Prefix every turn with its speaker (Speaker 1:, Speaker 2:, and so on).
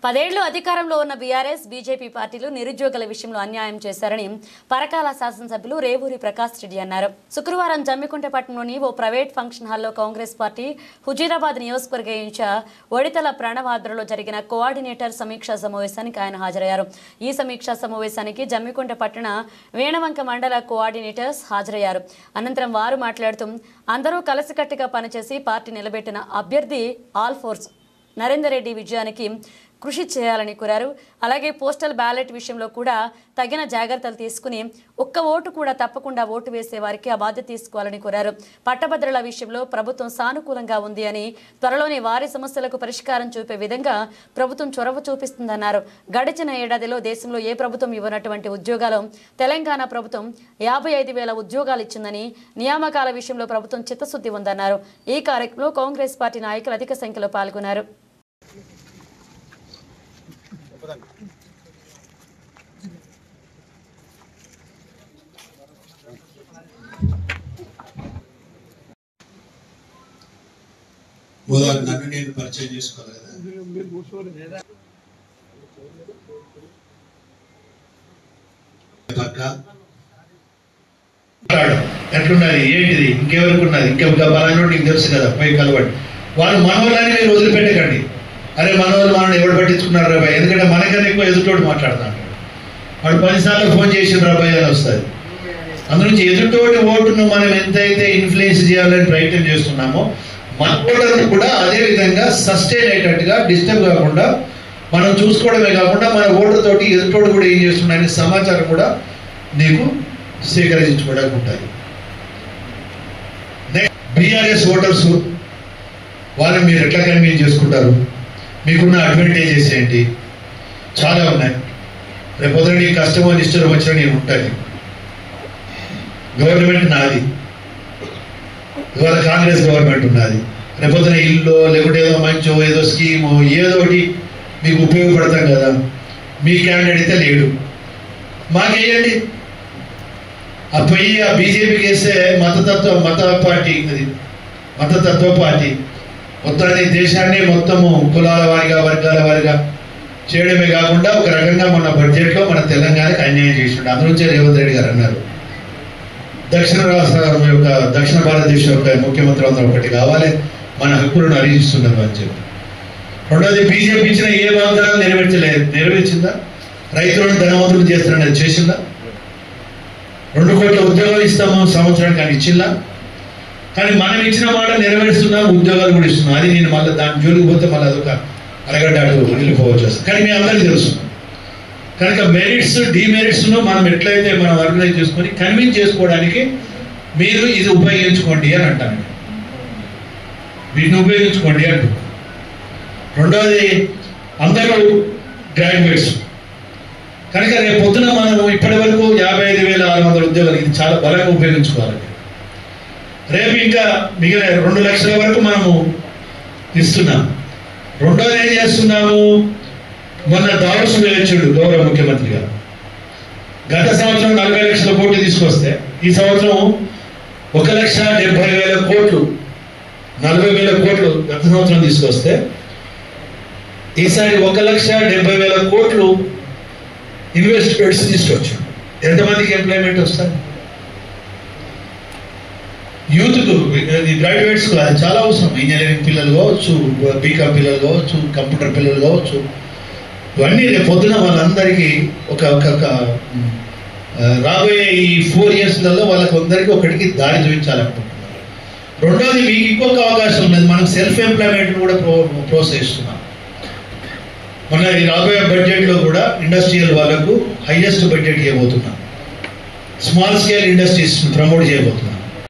Speaker 1: 10 ఏళ్లు అధికారంలో ఉన్న బీఆర్ఎస్ బీజేపీ పార్టీలు నిరుద్యోగుల విషయంలో అన్యాయం చేశారని పరకాల శాసనసభ్యులు రేవూరి ప్రకాష్ రెడ్డి అన్నారు. శుక్రవారం జమ్మికుంట పట్టణంలోని ఓ ప్రైవేట్ ఫంక్షన్ హాల్లో కాంగ్రెస్ పార్టీ హుజీరాబాద్ నియోజకవర్గ ఇన్ఛార్జ్ ఒడితల ప్రణవాద్రలో జరిగిన కోఆర్డినేటర్ సమీక్షా సమావేశానికి ఆయన హాజరయ్యారు. ఈ సమీక్షా సమావేశానికి జమ్మికుంట పట్టణ వేణవంక మండల కోఆర్డినేటర్స్ హాజరయ్యారు. అనంతరం వారు మాట్లాడుతూ అందరూ కలిసికట్టుగా పనిచేసి పార్టీ నిలబెట్టిన అభ్యర్థి ఆల్ ఫోర్స్ నరేందర్ రెడ్డి విజయానికి కృషి చేయాలని కోరారు. అలాగే పోస్టల్ బ్యాలెట్ విషయంలో కూడా తగిన జాగ్రత్తలు తీసుకుని ఒక్క ఓటు కూడా తప్పకుండా ఓటు వేసే వారికి ఆ బాధ్యత తీసుకోవాలని కోరారు. పట్టభద్రుల విషయంలో ప్రభుత్వం సానుకూలంగా ఉంది అని, త్వరలోనే వారి సమస్యలకు పరిష్కారం చూపే విధంగా ప్రభుత్వం చొరవ చూపిస్తుందన్నారు. గడిచిన ఏడాదిలో దేశంలో ఏ ప్రభుత్వం ఇవ్వనటువంటి ఉద్యోగాలు తెలంగాణ ప్రభుత్వం 55,000 ఉద్యోగాలు ఇచ్చిందని, నియామకాల విషయంలో ప్రభుత్వం చిత్తశుద్ధి ఉందన్నారు. ఈ కార్యక్రమంలో కాంగ్రెస్ పార్టీ నాయకులు అధిక సంఖ్యలో పాల్గొన్నారు.
Speaker 2: నన్ను నేను పరిచయం చేసుకోవాలి కదా. ఎట్లున్నది ఏంటిది ఇంకెవరికి ఉన్నది ఇంకా బలాన్ని నీకు తెలుసు కదా. పోయి కలవండి. వాళ్ళు మనోళ్ళని మీరు వదిలిపెట్టకండి. అరే మనోళ్ళు మనల్ని ఎవరు పట్టించుకున్నారు రాబాయ్, ఎందుకంటే మనకన్నా ఎక్కువ ఎదుటోడు మాట్లాడుతాడు. వాడు 10 సార్లు ఫోన్ చేసిన రాబాయ్ అని వస్తుంది. అందునుంచి ఎదుటోటి ఓటును మనం ఎంతైతే ఇన్ఫ్లుయెన్స్ చేయాలని ప్రయత్నం చేస్తున్నామో మన ఓటర్ను కూడా అదే విధంగా సస్టైన్ అయ్యేటట్టుగా డిస్టర్బ్ కాకుండా మనం చూసుకోవడమే కాకుండా మన ఓటర్ తోటి ఎదుటోడు కూడా ఏం చేస్తున్నాయని సమాచారం కూడా నీకు సేకరించుకోవడానికి ఉంటుంది. బీఆర్ఎస్ ఓటర్స్ వాళ్ళని మీరు ఎట్లా కన్వీన్స్ చేసుకుంటారు? మీకున్న అడ్వాంటేజెస్ ఏంటి? చాలా ఉన్నాయి. రేపొద్దున నీ కష్టమో నిష్ఠురం వచ్చినా నేను ఉంటాను. గవర్నమెంట్ నాది, ఇవాళ కాంగ్రెస్ గవర్నమెంట్ ఉన్నది. రేపొద్దున ఇల్లు లేకుంటే ఏదో మంచో ఏదో స్కీమో ఏదో ఒకటి మీకు ఉపయోగపడతాం కదా. మీ క్యాండిడేట్ అయితే లేడు, మాకేయండి. ఆ పోయి ఆ బీజేపీకి వేస్తే మతతత్వ పార్టీ మొత్తాన్ని దేశాన్ని మొత్తము కులాల వారిగా వర్గాల వారిగా చేయడమే కాకుండా ఒక రకంగా మన బడ్జెట్లో మన తెలంగాణకి అన్యాయం చేసిండు. అందులోంచే రేవంత్ రెడ్డి గారు అన్నారు, దక్షిణ భారతదేశం యొక్క ముఖ్యమంత్రి అందరూ ఒకటి కావాలి, మన హక్కులను హరిస్తున్నారు అని చెప్పి. రెండోది, బీజేపీ ఇచ్చిన ఏ వాగ్దానాలు నెరవేర్చిందా? రైతులను ధనవంతులు చేస్తారని చేసిందా? 2 కోట్ల ఉద్యోగాలు ఇస్తాము సంవత్సరానికి అని ఇచ్చిందా? కానీ మనం ఇచ్చిన మాట నెరవేరుస్తున్నాం, ఉద్యోగాలు కూడా ఇస్తున్నాం. అది నేను మళ్ళీ దాని జోలికి పోతే మళ్ళీ అదొక అరగంట అటు వెళ్ళిపోవచ్చు. కానీ మీ అందరికీ తెలుసు కనుక మెరిట్స్ డిమెరిట్స్ను మనం ఎట్లయితే మనం ఆర్గనైజ్ చేసుకొని కన్విన్స్ చేసుకోవడానికి మీరు ఇది ఉపయోగించుకోండి అని అంటాను. వీటిని ఉపయోగించుకోండి అంటూ. రెండవది, అందరూ గ్రాడ్యుయేట్స్ కనుక రేపు పొద్దున మనం ఇప్పటి వరకు 55,600 ఉద్యోగాలు, ఇది చాలా బలంగా ఉపయోగించుకోవాలి. రేపు ఇంకా మిగిలిన 2 లక్షల వరకు మనము ఇస్తున్నాం. రెండోది ఏం చేస్తున్నాము, మొన్న దావోస్ వెళ్ళొచ్చాడు గౌరవ ముఖ్యమంత్రి గారు. గత సంవత్సరం 40 లక్షల కోట్లు తీసుకొస్తే ఈ సంవత్సరం 1,70,000 కోట్లు 40,000 కోట్లు గత సంవత్సరం తీసుకొస్తే ఈసారి 1,70,000 కోట్లు ఇన్వెస్ట్మెంట్స్ తీసుకొచ్చాడు. ఎంతమందికి ఎంప్లాయ్మెంట్ వస్తారు? యూత్కు, గ్రాడ్యుయేట్స్కు అది చాలా అవసరం. ఇంజనీరింగ్ పిల్లలు కావచ్చు, బీకామ్ పిల్లలు కావచ్చు, కంప్యూటర్ పిల్లలు కావచ్చు, ఇవన్నీ రేపు పొద్దున వాళ్ళందరికీ ఒక రాబోయే ఈ 4 ఇయర్స్లలో వాళ్ళకందరికీ ఒకటికి దారి చూపించాలనుకుంటున్నారు. రెండోది, మీకు ఇంకొక అవకాశం ఉన్నది, మనం సెల్ఫ్ ఎంప్లాయ్మెంట్ కూడా ప్రోత్సహిస్తున్నాం. మన ఈ రాబోయే బడ్జెట్లో కూడా ఇండస్ట్రియల్ వాళ్ళకు హైయెస్ట్ బడ్జెట్ చేయబోతున్నాం. స్మాల్ స్కేల్ ఇండస్ట్రీస్ ప్రమోట్ చేయబోతున్నాం.